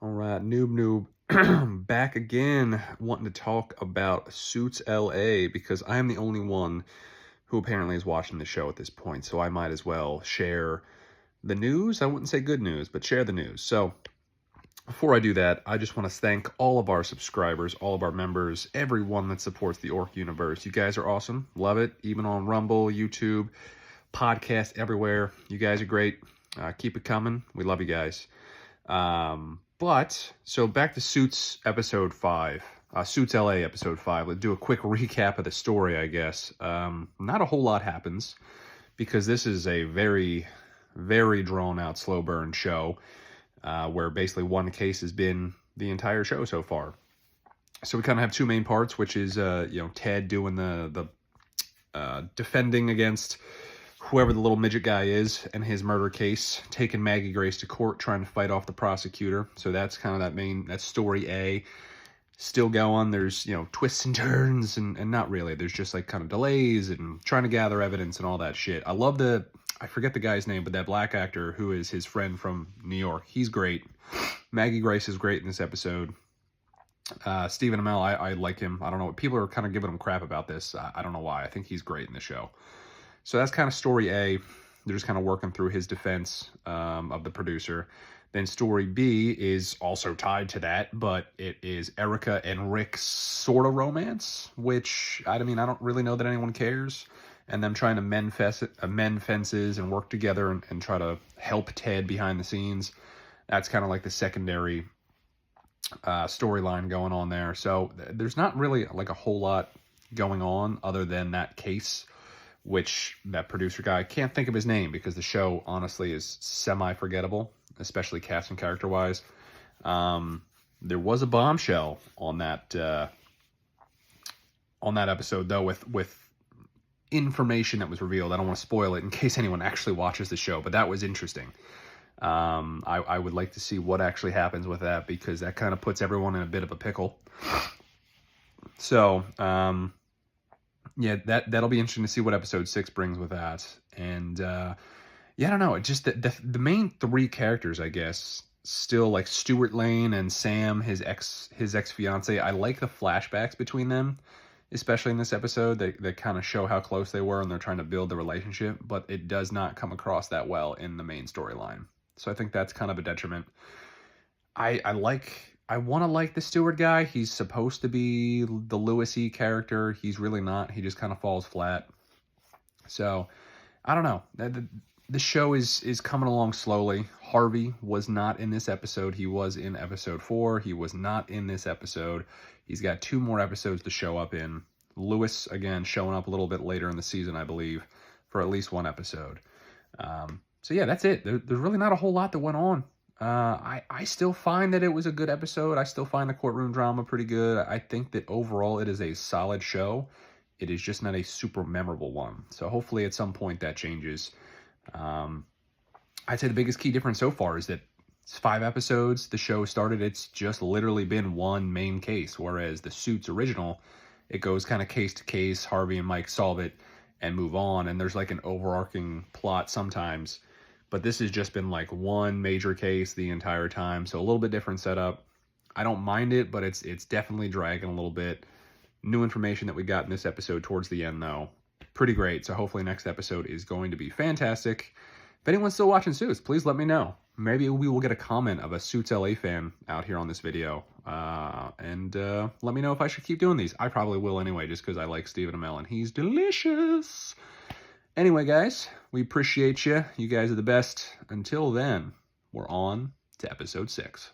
All right, noob, back again, wanting to talk about Suits LA because I am the only one who apparently is watching the show at this point, so I might as well share the news. I wouldn't say good news, but share the news. So before I do that, I just want to thank all of our subscribers, all of our members, everyone that supports the Orc universe. You guys are awesome. Love it. Even on Rumble, YouTube, podcast, everywhere. You guys are great. Keep it coming. We love you guys. So back to Suits episode 5. Suits LA episode 5. Let's do a quick recap of the story, I guess. Not a whole lot happens because this is a very, very drawn out, slow burn show where basically one case has been the entire show so far. So we kind of have two main parts, which is Ted doing the defending against whoever the little midget guy is and his murder case, taking Maggie Grace to court, trying to fight off the prosecutor. So that's kind of that's story A. Still going. There's, twists and turns and not really. There's just like kind of delays and trying to gather evidence and all that shit. I love I forget the guy's name, but that black actor who is his friend from New York. He's great. Maggie Grace is great in this episode. Stephen Amell, I like him. I don't know. People are kind of giving him crap about this. I don't know why. I think he's great in the show. So that's kind of story A. They're just kind of working through his defense of the producer. Then story B is also tied to that, but it is Erica and Rick's sort of romance, which, I don't really know that anyone cares. And them trying to mend fences and work together and try to help Ted behind the scenes. That's kind of like the secondary storyline going on there. So there's not really like a whole lot going on other than that case, which that producer guy, can't think of his name because the show honestly is semi-forgettable, especially cast and character-wise. There was a bombshell on that episode, though, with information that was revealed. I don't want to spoil it in case anyone actually watches the show, but that was interesting. I would like to see what actually happens with that because that kind of puts everyone in a bit of a pickle. So, yeah, that'll be interesting to see what episode 6 brings with that. And I don't know. It just the main three characters, I guess, still like Stuart Lane and Sam, his ex fiance. I like the flashbacks between them, especially in this episode. They kind of show how close they were and they're trying to build the relationship, but it does not come across that well in the main storyline. So I think that's kind of a detriment. I want to like the Stewart guy. He's supposed to be the Lewis-y character. He's really not. He just kind of falls flat. So, I don't know. The show is coming along slowly. Harvey was not in this episode. He was in episode 4. He was not in this episode. He's got 2 more episodes to show up in. Lewis, again, showing up a little bit later in the season, I believe, for at least 1 episode. So, yeah, that's it. There's really not a whole lot that went on. I still find that it was a good episode. I still find the courtroom drama pretty good. I think that overall it is a solid show. It is just not a super memorable one. So hopefully at some point that changes. I'd say the biggest key difference so far is that it's 5 episodes. The show started, it's just literally been one main case. Whereas the Suits original, it goes kind of case to case. Harvey and Mike solve it and move on. And there's like an overarching plot sometimes. But this has just been like one major case the entire time. So a little bit different setup. I don't mind it, but it's definitely dragging a little bit. New information that we got in this episode towards the end, though. Pretty great. So hopefully next episode is going to be fantastic. If anyone's still watching Suits, please let me know. Maybe we will get a comment of a Suits LA fan out here on this video. And let me know if I should keep doing these. I probably will anyway, just because I like Stephen Amell and he's delicious. Anyway, guys, we appreciate you. You guys are the best. Until then, we're on to episode 6.